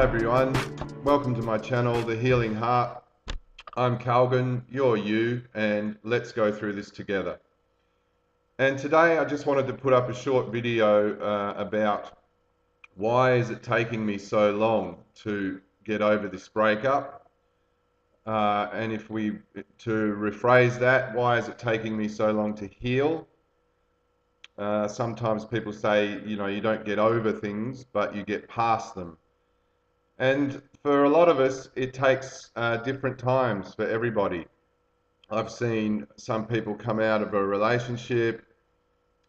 Hi everyone, welcome to my channel, The Healing Heart. I'm Calvin, you're you, and let's go through this together. And today I just wanted to put up a short video about why is it taking me so long to get over this breakup. And to rephrase that, why is it taking me so long to heal? Sometimes people say, you don't get over things, but you get past them. And for a lot of us, it takes different times for everybody. I've seen some people come out of a relationship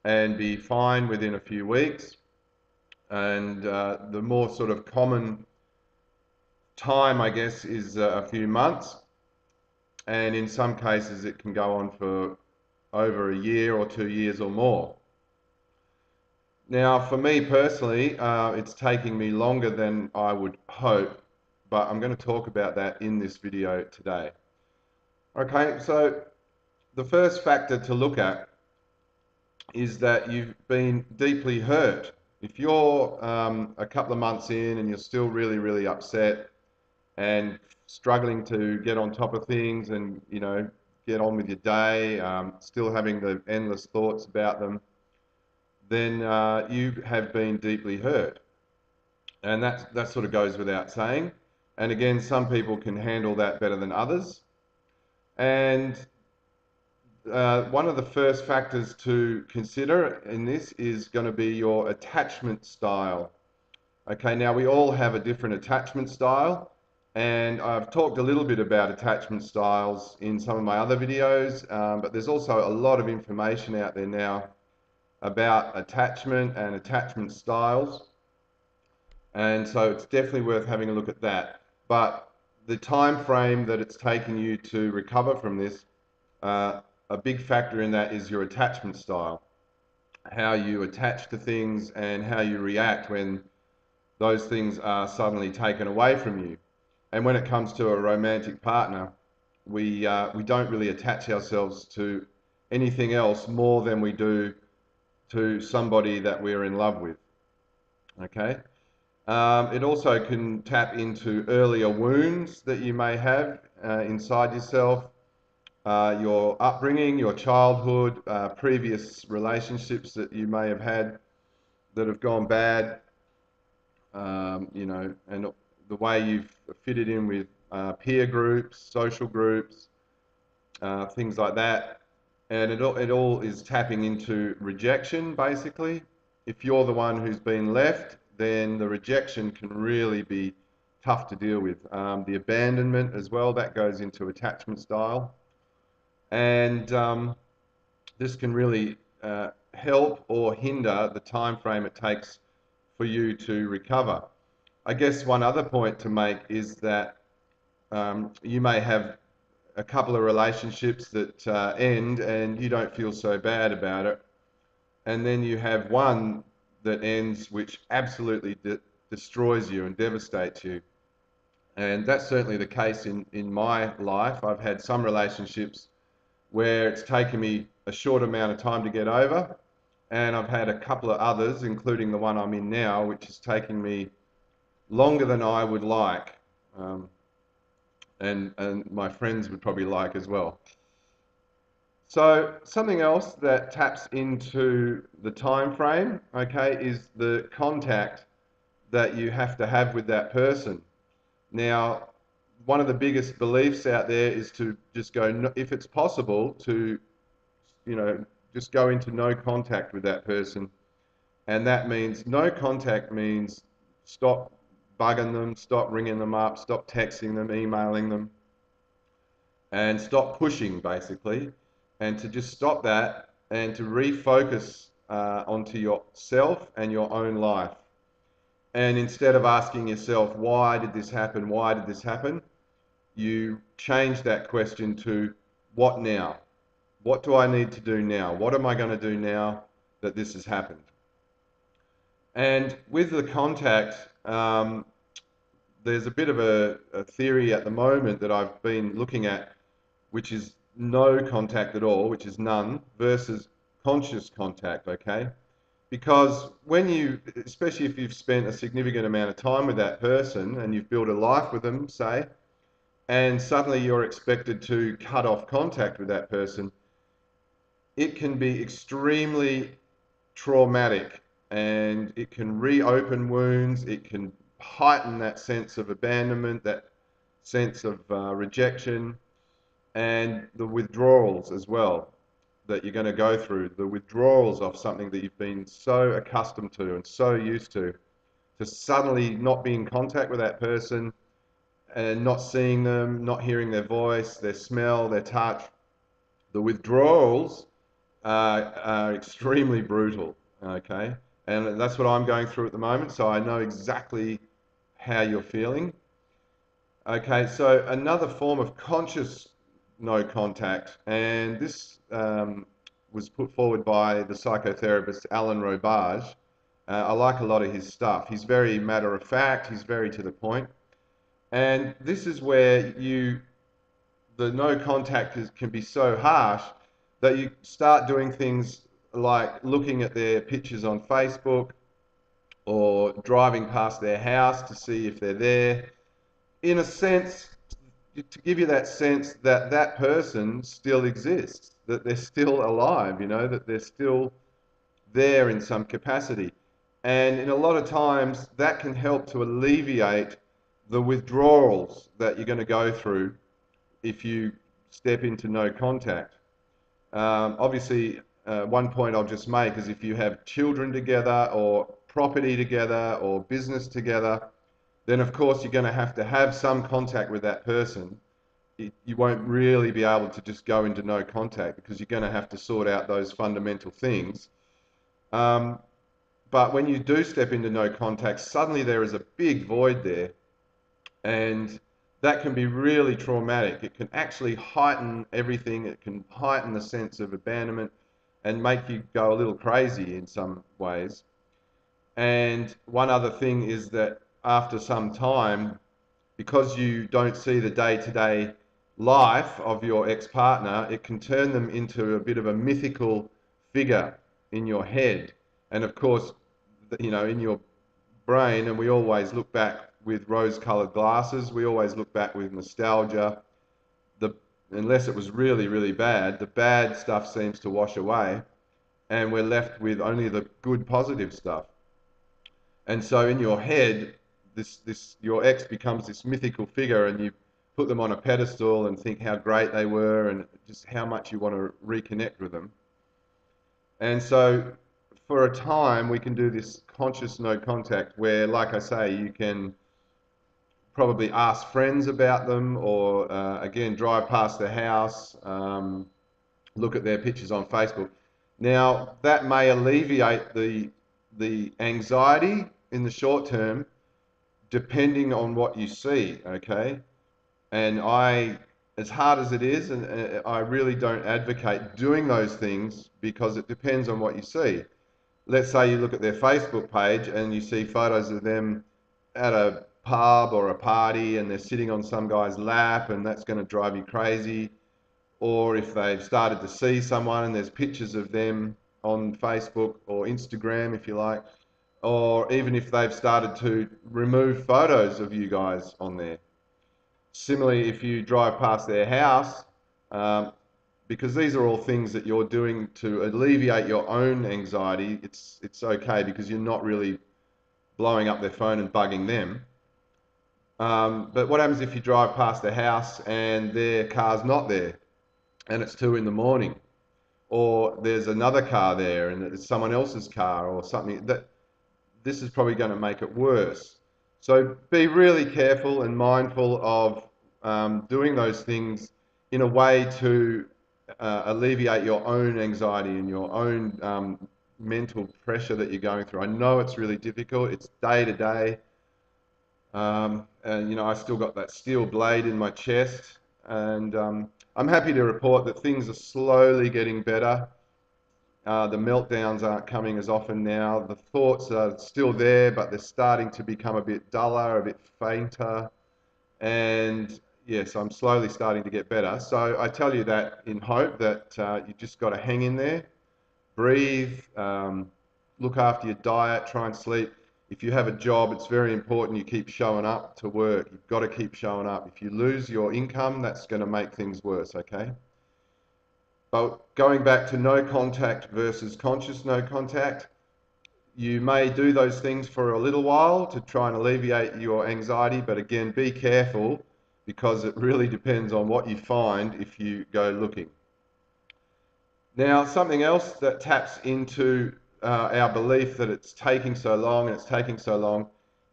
and be fine within a few weeks. And the more sort of common time, I guess, is a few months. And in some cases, it can go on for over a year or 2 years or more. Now, for me personally, it's taking me longer than I would hope, but I'm going to talk about that in this video today. Okay, so the first factor to look at is that you've been deeply hurt. If you're a couple of months in and you're still really, really upset and struggling to get on top of things and, get on with your day, still having the endless thoughts about them, then you have been deeply hurt. And that sort of goes without saying. And again, some people can handle that better than others. And one of the first factors to consider in this is going to be your attachment style. Okay, now we all have a different attachment style. And I've talked a little bit about attachment styles in some of my other videos, but there's also a lot of information out there now about attachment and attachment styles, and so it's definitely worth having a look at that. But the time frame that it's taking you to recover from this, a big factor in that is your attachment style, how you attach to things and how you react when those things are suddenly taken away from you. And when it comes to a romantic partner, we don't really attach ourselves to anything else more than we do to somebody that we're in love with. Okay. It also can tap into earlier wounds that you may have inside yourself, your upbringing, your childhood, previous relationships that you may have had that have gone bad, and the way you've fitted in with peer groups, social groups, things like that. And it all is tapping into rejection, basically. If you're the one who's been left, then the rejection can really be tough to deal with. The abandonment as well, that goes into attachment style. And this can really help or hinder the time frame it takes for you to recover. I guess one other point to make is that you may have a couple of relationships that end and you don't feel so bad about it, and then you have one that ends which absolutely destroys you and devastates you. And that's certainly the case in my life. I've had some relationships where it's taken me a short amount of time to get over, and I've had a couple of others, including the one I'm in now, which is taking me longer than I would like. And my friends would probably like as well. So something else that taps into the time frame, okay, is the contact that you have to have with that person. Now, one of the biggest beliefs out there is to just go, if it's possible, to, just go into no contact with that person. And that means no contact means stop bugging them, stop ringing them up, stop texting them, emailing them, and stop pushing, basically, and to just stop that and to refocus onto yourself and your own life. And instead of asking yourself, why did this happen, why did this happen, you change that question to, what now? What do I need to do now? What am I going to do now that this has happened? And with the contact, there's a bit of a theory at the moment that I've been looking at, which is no contact at all, which is none, versus conscious contact, okay? Because when you, especially if you've spent a significant amount of time with that person and you've built a life with them, say, and suddenly you're expected to cut off contact with that person, it can be extremely traumatic, and it can reopen wounds. It can heighten that sense of abandonment, that sense of rejection, and the withdrawals as well that you're going to go through. The withdrawals of something that you've been so accustomed to and so used to suddenly not be in contact with that person and not seeing them, not hearing their voice, their smell, their touch. The withdrawals are extremely brutal, okay? And that's what I'm going through at the moment, so I know exactly how you're feeling. Okay, so another form of conscious no contact, and this was put forward by the psychotherapist Alan Robage. I like a lot of his stuff. He's very matter of fact, he's very to the point. And this is where the no contact can be so harsh that you start doing things like looking at their pictures on Facebook or driving past their house to see if they're there. In a sense, to give you that sense that that person still exists, that they're still alive, that they're still there in some capacity. And in a lot of times, that can help to alleviate the withdrawals that you're going to go through if you step into no contact. Obviously, one point I'll just make is if you have children together or property together or business together, then of course you're going to have some contact with that person. You won't really be able to just go into no contact because you're going to have to sort out those fundamental things. Um, but when you do step into no contact, suddenly there is a big void there, and that can be really traumatic. It can actually heighten everything. It can heighten the sense of abandonment and make you go a little crazy in some ways. And one other thing is that after some time, because you don't see the day-to-day life of your ex-partner, it can turn them into a bit of a mythical figure in your head. And of course, in your brain, and we always look back with rose-colored glasses, we always look back with nostalgia. The, unless it was really, really bad, the bad stuff seems to wash away, and we're left with only the good, positive stuff. And so in your head, your ex becomes this mythical figure, and you put them on a pedestal and think how great they were and just how much you want to reconnect with them. And so for a time, we can do this conscious no contact where, like I say, you can probably ask friends about them or, again, drive past their house, look at their pictures on Facebook. Now, that may alleviate the anxiety in the short term, depending on what you see, okay? And as hard as it is, and I really don't advocate doing those things because it depends on what you see. Let's say you look at their Facebook page and you see photos of them at a pub or a party and they're sitting on some guy's lap, and that's going to drive you crazy. Or if they've started to see someone and there's pictures of them on Facebook or Instagram, if you like, or even if they've started to remove photos of you guys on there. Similarly, if you drive past their house, because these are all things that you're doing to alleviate your own anxiety, it's okay because you're not really blowing up their phone and bugging them. But what happens if you drive past their house and their car's not there and it's 2 in the morning? Or there's another car there and it's someone else's car or something, that this is probably going to make it worse. So be really careful and mindful of doing those things in a way to alleviate your own anxiety and your own mental pressure that you're going through. I know it's really difficult. It's day to day. And I still got that steel blade in my chest. And I'm happy to report that things are slowly getting better. The meltdowns aren't coming as often now. The thoughts are still there, but they're starting to become a bit duller, a bit fainter. And yes, I'm slowly starting to get better. So I tell you that in hope that you just got to hang in there, breathe, look after your diet, try and sleep. If you have a job, it's very important you keep showing up to work. You've got to keep showing up. If you lose your income, that's going to make things worse, okay? But going back to no contact versus conscious no contact, you may do those things for a little while to try and alleviate your anxiety, but again, be careful because it really depends on what you find if you go looking. Now, something else that taps into our belief that it's taking so long and it's taking so long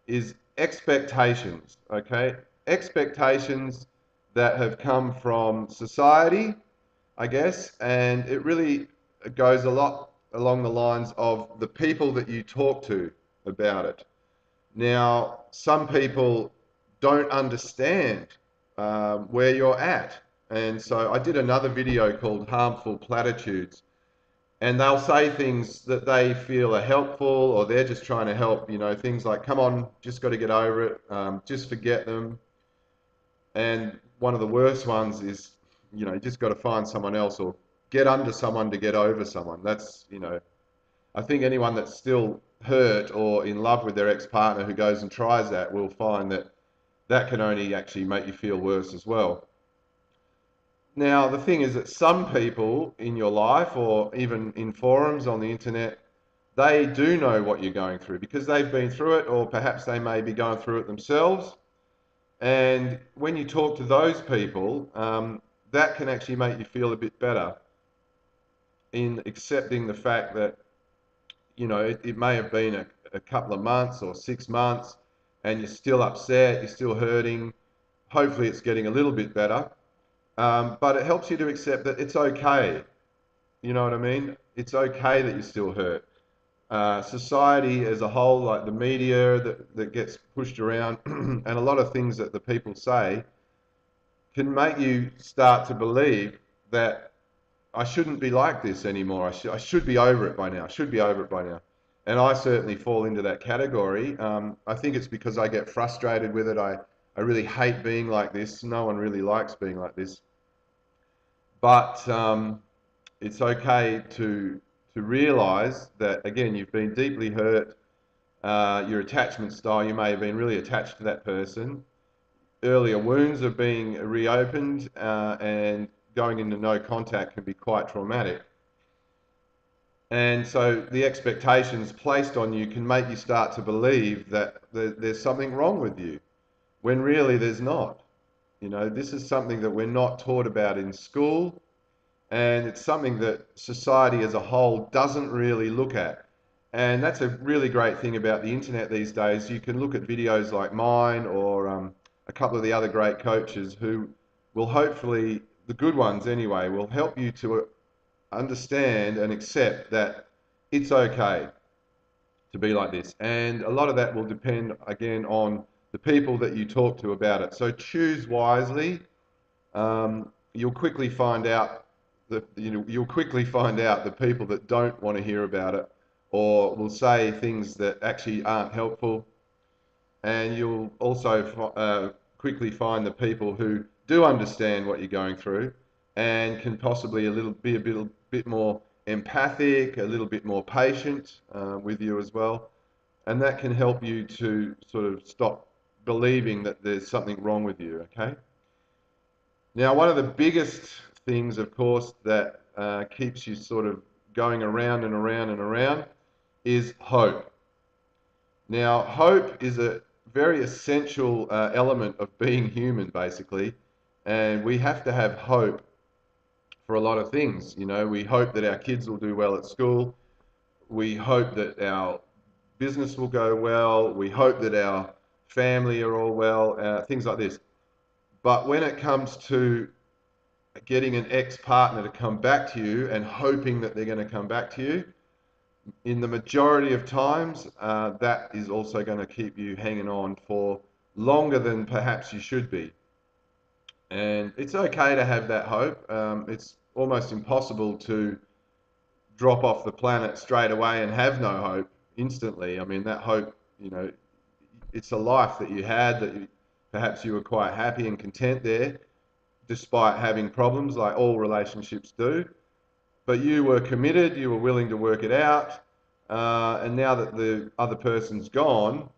is expectations, okay? Expectations that have come from society, I guess, and it really goes a lot along the lines of the people that you talk to about it. Now, some people don't understand where you're at. And so I did another video called Harmful Platitudes, and they'll say things that they feel are helpful or they're just trying to help, things like, come on, just got to get over it, just forget them. And one of the worst ones is, just got to find someone else or get under someone to get over someone. That's, I think anyone that's still hurt or in love with their ex-partner who goes and tries that will find that that can only actually make you feel worse as well. Now, the thing is that some people in your life or even in forums on the internet, they do know what you're going through because they've been through it, or perhaps they may be going through it themselves. And when you talk to those people, that can actually make you feel a bit better in accepting the fact that, it may have been a couple of months or 6 months and you're still upset, you're still hurting. Hopefully it's getting a little bit better. But it helps you to accept that it's okay. You know what I mean? It's okay that you're still hurt. Society as a whole, like the media that gets pushed around, and a lot of things that the people say, can make you start to believe that I shouldn't be like this anymore. I should be over it by now. I should be over it by now. And I certainly fall into that category. I think it's because I get frustrated with it. I really hate being like this. No one really likes being like this. But it's okay to realize that, again, you've been deeply hurt. Your attachment style, you may have been really attached to that person. Earlier wounds are being reopened, and going into no contact can be quite traumatic. And so the expectations placed on you can make you start to believe that there's something wrong with you, when really there's not. This is something that we're not taught about in school, and it's something that society as a whole doesn't really look at. And that's a really great thing about the internet these days. You can look at videos like mine or a couple of the other great coaches who will hopefully, the good ones anyway, will help you to understand and accept that it's okay to be like this. And a lot of that will depend, again, on the people that you talk to about it. So choose wisely. You'll quickly find out you'll quickly find out the people that don't want to hear about it or will say things that actually aren't helpful. And you'll also quickly find the people who do understand what you're going through and can possibly be a bit more empathic, a little bit more patient with you as well. And that can help you to sort of stop believing that there's something wrong with you, okay? Now, one of the biggest things, of course, that keeps you sort of going around and around and around is hope. Now, hope is a very essential element of being human, basically, and we have to have hope for a lot of things. We hope that our kids will do well at school. We hope that our business will go well. We hope that our family are all well, things like this. But when it comes to getting an ex-partner to come back to you and hoping that they're going to come back to you, in the majority of times, that is also going to keep you hanging on for longer than perhaps you should be. And it's okay to have that hope. It's almost impossible to drop off the planet straight away and have no hope instantly. I mean, that hope, it's a life that you had, perhaps you were quite happy and content there, despite having problems like all relationships do. But you were committed, you were willing to work it out, and now that the other person's gone,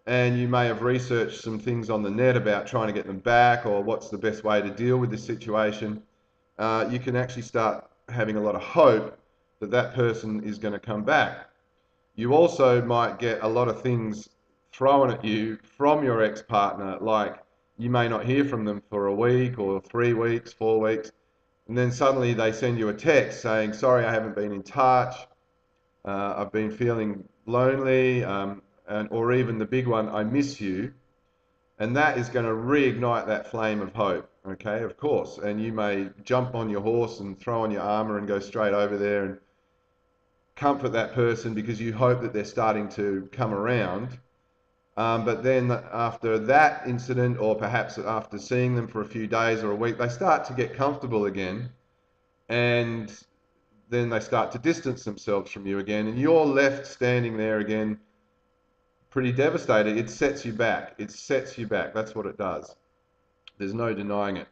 and you may have researched some things on the net about trying to get them back or what's the best way to deal with this situation, you can actually start having a lot of hope that that person is going to come back. You also might get a lot of things thrown at you from your ex-partner, like you may not hear from them for a week or 3 weeks, 4 weeks, and then suddenly they send you a text saying, sorry, I haven't been in touch, I've been feeling lonely, or even the big one, I miss you. And that is going to reignite that flame of hope, okay, of course. And you may jump on your horse and throw on your armor and go straight over there and comfort that person because you hope that they're starting to come around. But then after that incident, or perhaps after seeing them for a few days or a week, they start to get comfortable again, and then they start to distance themselves from you again, and you're left standing there again, pretty devastated. It sets you back. It sets you back. That's what it does. There's no denying it.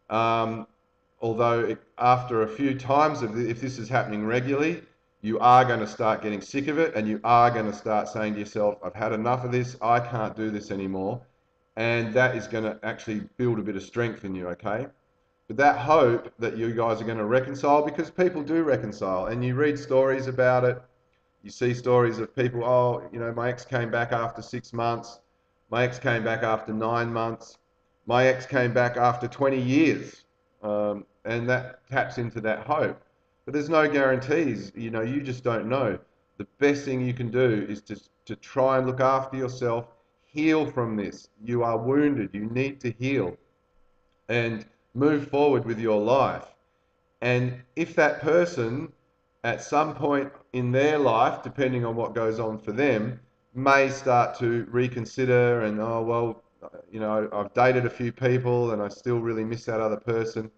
Although after a few times, if this is happening regularly, you are going to start getting sick of it, and you are going to start saying to yourself, I've had enough of this, I can't do this anymore. And that is going to actually build a bit of strength in you, okay? But that hope that you guys are going to reconcile, because people do reconcile, and you read stories about it. You see stories of people, oh, you know, my ex came back after 6 months, my ex came back after 9 months, my ex came back after 20 years. And that taps into that hope. But there's no guarantees, you know, you just don't know. The best thing you can do is to try and look after yourself, heal from this. You are wounded, you need to heal and move forward with your life. And if that person, at some point in their life, depending on what goes on for them, may start to reconsider and, oh, well, you know, I've dated a few people and I still really miss that other person,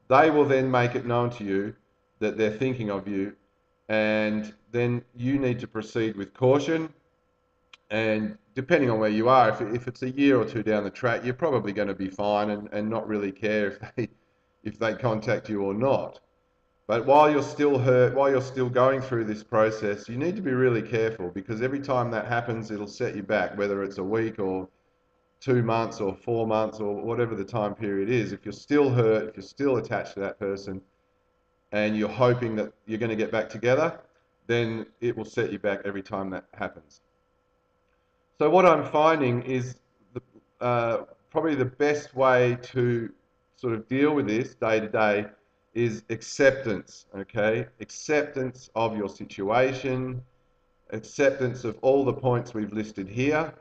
they will then make it known to you that they're thinking of you, and then you need to proceed with caution. And depending on where you are, if it's a year or two down the track, you're probably going to be fine and not really care if they contact you or not. But while you're still hurt, while you're still going through this process, you need to be really careful, because every time that happens, it'll set you back, whether it's a week or 2 months or 4 months or whatever the time period is. If you're still hurt, if you're still attached to that person, and you're hoping that you're going to get back together, then it will set you back every time that happens. So what I'm finding is probably the best way to sort of deal with this day to day is acceptance, okay? Acceptance of your situation, acceptance of all the points we've listed here,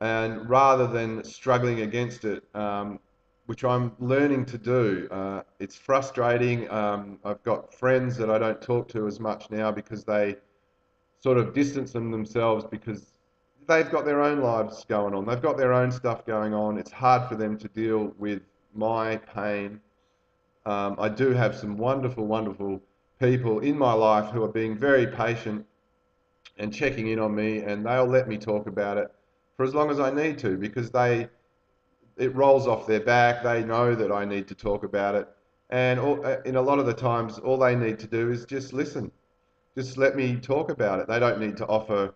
and rather than struggling against it, which I'm learning to do. It's frustrating. I've got friends that I don't talk to as much now because they sort of distance themselves because they've got their own lives going on. They've got their own stuff going on. It's hard for them to deal with my pain. I do have some wonderful, wonderful people in my life who are being very patient and checking in on me, and they'll let me talk about it for as long as I need to, because it rolls off their back. They know that I need to talk about it, and in a lot of the times, all they need to do is just listen. Just let me talk about it. They don't need to offer,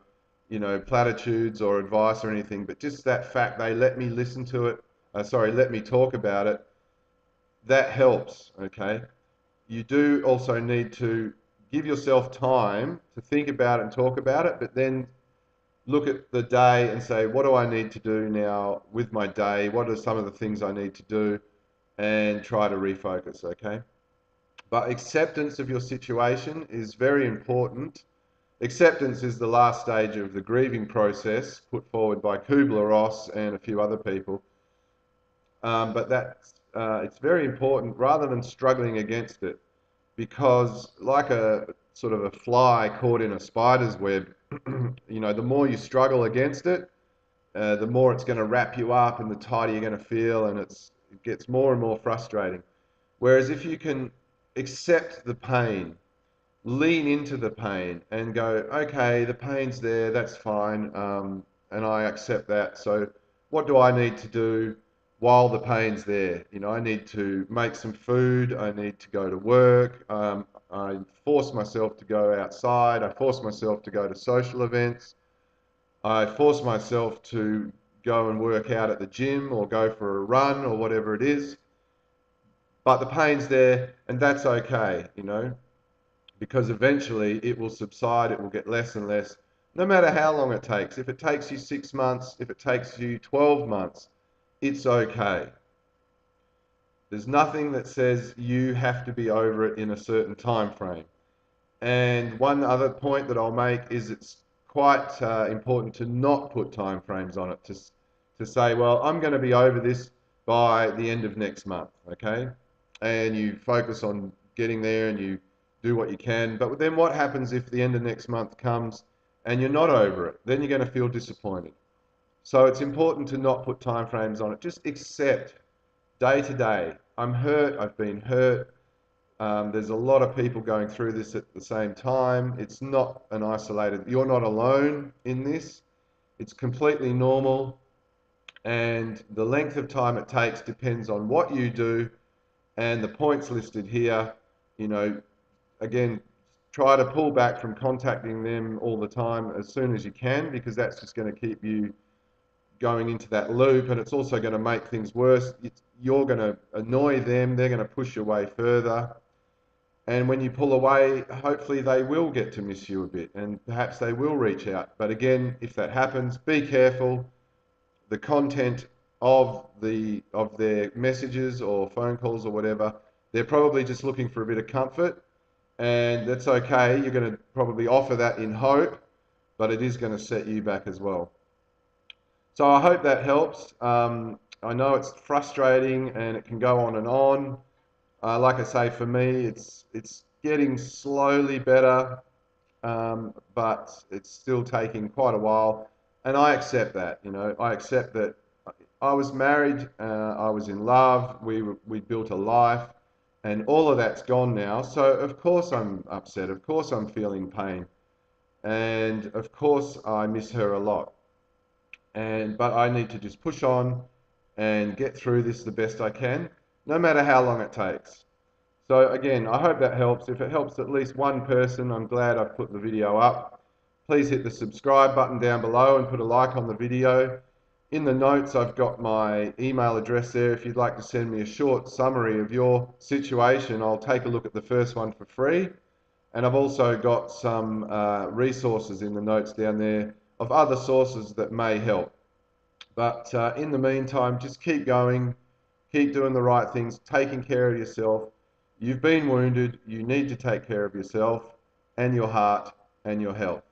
you know, platitudes or advice or anything, but just that fact they let me listen to it. Let me talk about it. That helps. Okay. You do also need to give yourself time to think about it and talk about it, but then look at the day and say, what do I need to do now with my day? What are some of the things I need to do? And try to refocus, okay? But acceptance of your situation is very important. Acceptance is the last stage of the grieving process put forward by Kubler-Ross and a few other people. But it's very important rather than struggling against it, because like a sort of a fly caught in a spider's web, you know, the more you struggle against it, the more it's going to wrap you up and the tighter you're going to feel, and it gets more and more frustrating. Whereas if you can accept the pain, lean into the pain and go, okay, the pain's there, that's fine, and I accept that. So what do I need to do while the pain's there? You know, I need to make some food, I need to go to work, I force myself to go outside. I force myself to go to social events. I force myself to go and work out at the gym or go for a run or whatever it is. But the pain's there, and that's okay, you know, because eventually it will subside, it will get less and less, no matter how long it takes. If it takes you 6 months, if it takes you 12 months, it's okay. There's nothing that says you have to be over it in a certain time frame. And one other point that I'll make is it's quite important to not put time frames on it, to say, well, I'm going to be over this by the end of next month, okay? And you focus on getting there and you do what you can. But then what happens if the end of next month comes and you're not over it? Then you're going to feel disappointed. So it's important to not put time frames on it. Just accept day to day. I'm hurt, I've been hurt. There's a lot of people going through this at the same time. It's not an isolated, you're not alone in this. It's completely normal. And the length of time it takes depends on what you do and the points listed here. You know, again, try to pull back from contacting them all the time as soon as you can, because that's just going to keep you going into that loop, and it's also going to make things worse. You're going to annoy them, they're going to push you away further. And when you pull away, hopefully they will get to miss you a bit and perhaps they will reach out. But again, if that happens, be careful. The content of their messages or phone calls or whatever, they're probably just looking for a bit of comfort, and that's okay. You're going to probably offer that in hope, but it is going to set you back as well. So I hope that helps. I know it's frustrating and it can go on and on. Like I say, for me, it's getting slowly better, but it's still taking quite a while. And I accept that, you know, I accept that I was married, I was in love, we built a life, and all of that's gone now. So of course I'm upset, of course I'm feeling pain, and of course I miss her a lot. But I need to just push on and get through this the best I can, no matter how long it takes. So again, I hope that helps. If it helps at least one person, I'm glad I've put the video up. Please hit the subscribe button down below and put a like on the video. In the notes, I've got my email address there. If you'd like to send me a short summary of your situation, I'll take a look at the first one for free. And I've also got some resources in the notes down there of other sources that may help. But in the meantime, just keep going, keep doing the right things, taking care of yourself. You've been wounded, you need to take care of yourself and your heart and your health.